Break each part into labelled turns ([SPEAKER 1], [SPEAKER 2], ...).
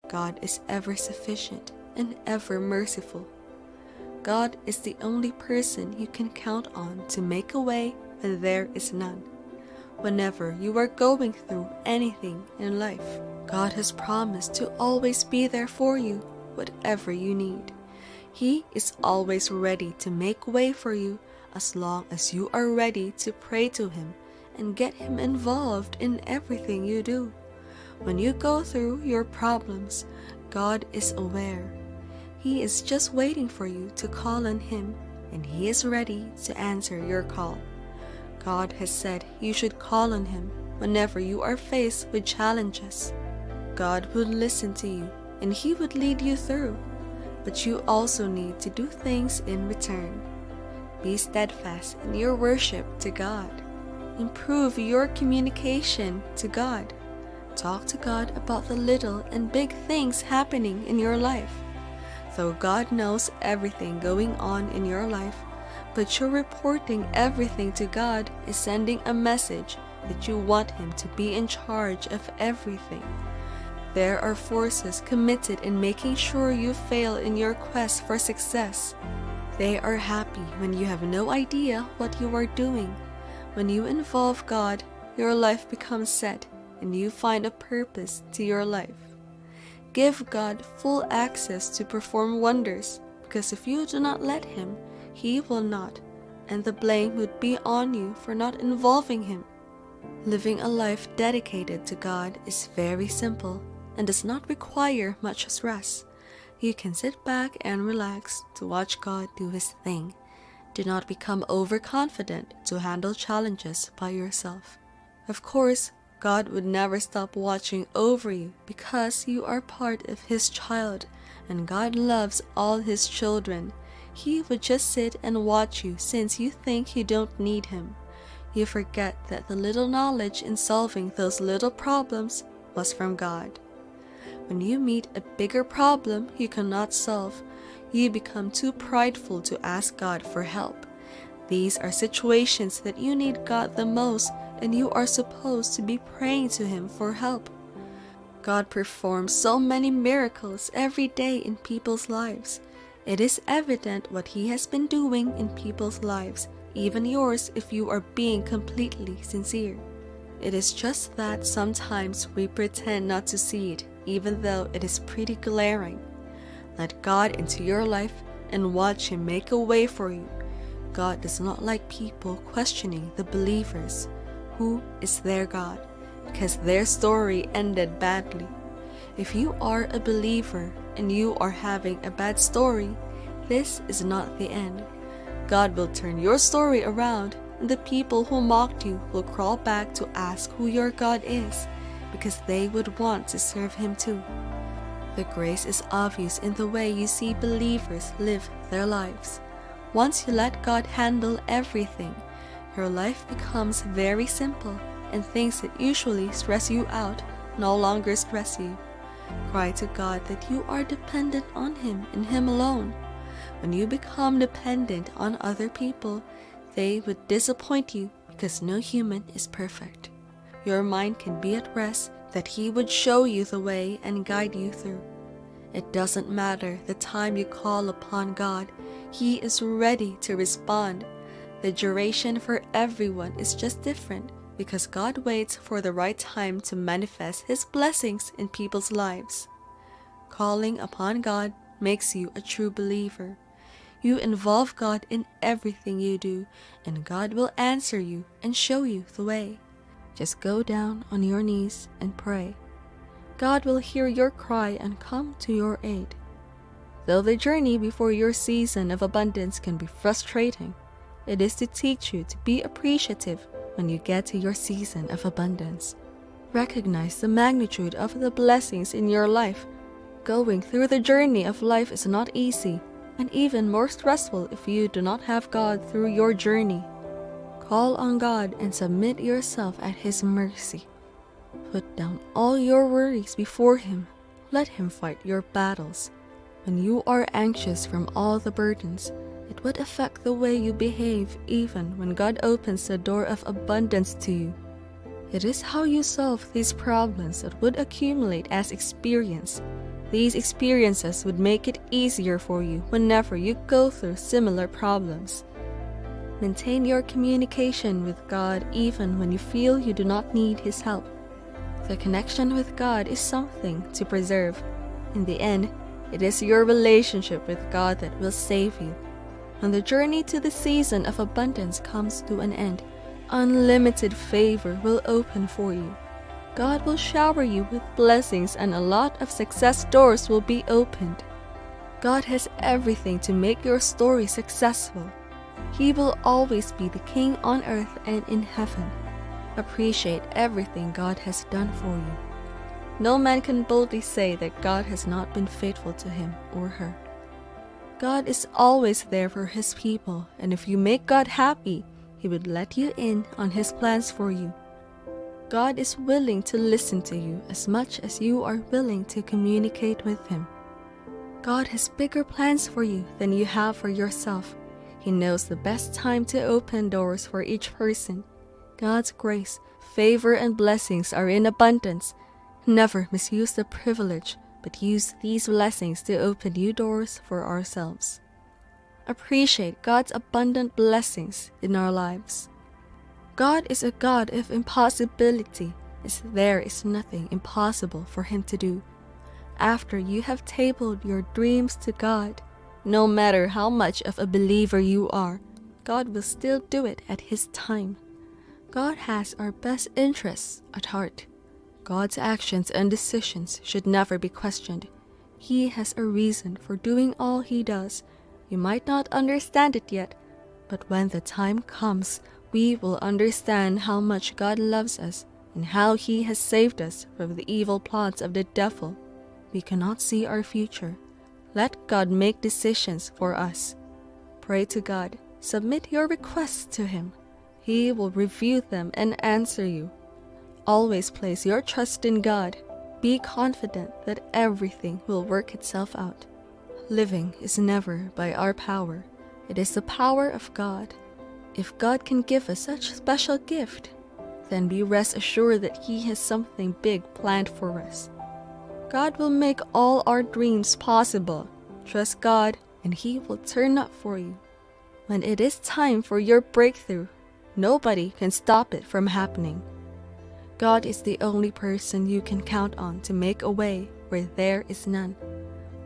[SPEAKER 1] God is ever sufficient and ever merciful. God is the only person you can count on to make a way when there is none. Whenever you are going through anything in life, God has promised to always be there for you, whatever you need. He is always ready to make way for you as long as you are ready to pray to Him and get Him involved in everything you do. When you go through your problems, God is aware. He is just waiting for you to call on Him, and He is ready to answer your call. God has said you should call on Him whenever you are faced with challenges. God would listen to you, and He would lead you through. But you also need to do things in return. Be steadfast in your worship to God. Improve your communication to God. Talk to God about the little and big things happening in your life. Though God knows everything going on in your life, but you're reporting everything to God is sending a message that you want Him to be in charge of everything. There are forces committed in making sure you fail in your quest for success. They are happy when you have no idea what you are doing. When you involve God, your life becomes set and you find a purpose to your life. Give God full access to perform wonders, because if you do not let Him, He will not, and the blame would be on you for not involving Him. Living a life dedicated to God is very simple and does not require much stress. You can sit back and relax to watch God do His thing. Do not become overconfident to handle challenges by yourself. Of course, God would never stop watching over you because you are part of His child, and God loves all His children. He would just sit and watch you since you think you don't need Him. You forget that the little knowledge in solving those little problems was from God. When you meet a bigger problem you cannot solve, you become too prideful to ask God for help. These are situations that you need God the most, and you are supposed to be praying to Him for help. God performs so many miracles every day in people's lives. It is evident what He has been doing in people's lives, even yours if you are being completely sincere. It is just that sometimes we pretend not to see it, even though it is pretty glaring. Let God into your life and watch Him make a way for you. God does not like people questioning the believers. Who is their God? Because their story ended badly. If you are a believer and you are having a bad story, this is not the end. God will turn your story around, and the people who mocked you will crawl back to ask who your God is, because they would want to serve Him too. The grace is obvious in the way you see believers live their lives. Once you let God handle everything, your life becomes very simple, and things that usually stress you out no longer stress you. Cry to God that you are dependent on Him and Him alone. When you become dependent on other people, they would disappoint you because no human is perfect. Your mind can be at rest that He would show you the way and guide you through. It doesn't matter the time you call upon God, He is ready to respond. The duration for everyone is just different because God waits for the right time to manifest His blessings in people's lives. Calling upon God makes you a true believer. You involve God in everything you do, and God will answer you and show you the way. Just go down on your knees and pray. God will hear your cry and come to your aid. Though the journey before your season of abundance can be frustrating, it is to teach you to be appreciative when you get to your season of abundance. Recognize the magnitude of the blessings in your life. Going through the journey of life is not easy, and even more stressful if you do not have God through your journey. Call on God and submit yourself at His mercy. Put down all your worries before Him. Let Him fight your battles. When you are anxious from all the burdens, it would affect the way you behave even when God opens the door of abundance to you. It is how you solve these problems that would accumulate as experience. These experiences would make it easier for you whenever you go through similar problems. Maintain your communication with God even when you feel you do not need His help. The connection with God is something to preserve. In the end, it is your relationship with God that will save you. When the journey to the season of abundance comes to an end, unlimited favor will open for you. God will shower you with blessings and a lot of success doors will be opened. God has everything to make your story successful. He will always be the King on earth and in heaven. Appreciate everything God has done for you. No man can boldly say that God has not been faithful to him or her. God is always there for His people, and if you make God happy, He would let you in on His plans for you. God is willing to listen to you as much as you are willing to communicate with Him. God has bigger plans for you than you have for yourself. He knows the best time to open doors for each person. God's grace, favor, and blessings are in abundance. Never misuse the privilege, but use these blessings to open new doors for ourselves. Appreciate God's abundant blessings in our lives. God is a God of impossibility, as there is nothing impossible for Him to do. After you have tabled your dreams to God, no matter how much of a believer you are, God will still do it at His time. God has our best interests at heart. God's actions and decisions should never be questioned. He has a reason for doing all He does. You might not understand it yet, but when the time comes, we will understand how much God loves us and how He has saved us from the evil plots of the devil. We cannot see our future. Let God make decisions for us. Pray to God. Submit your requests to Him. He will review them and answer you. Always place your trust in God. Be confident that everything will work itself out. Living is never by our power. It is the power of God. If God can give us such a special gift, then be rest assured that He has something big planned for us. God will make all our dreams possible. Trust God, and He will turn up for you. When it is time for your breakthrough, nobody can stop it from happening. God is the only person you can count on to make a way where there is none.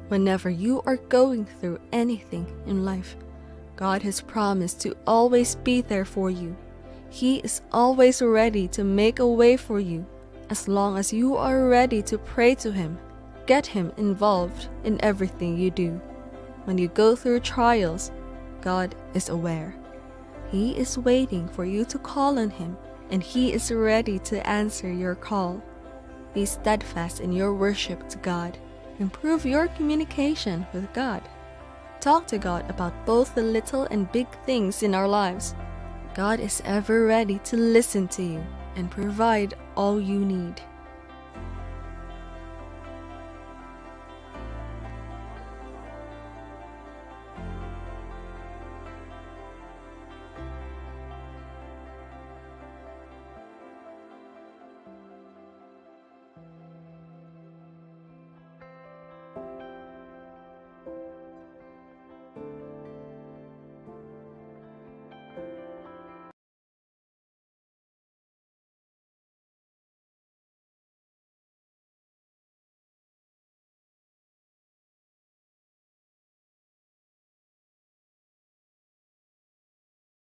[SPEAKER 1] Whenever you are going through anything in life, God has promised to always be there for you. He is always ready to make a way for you, as long as you are ready to pray to Him. Get Him involved in everything you do. When you go through trials, God is aware. He is waiting for you to call on Him, and He is ready to answer your call. Be steadfast in your worship to God. Improve your communication with God. Talk to God about both the little and big things in our lives. God is ever ready to listen to you and provide all you need.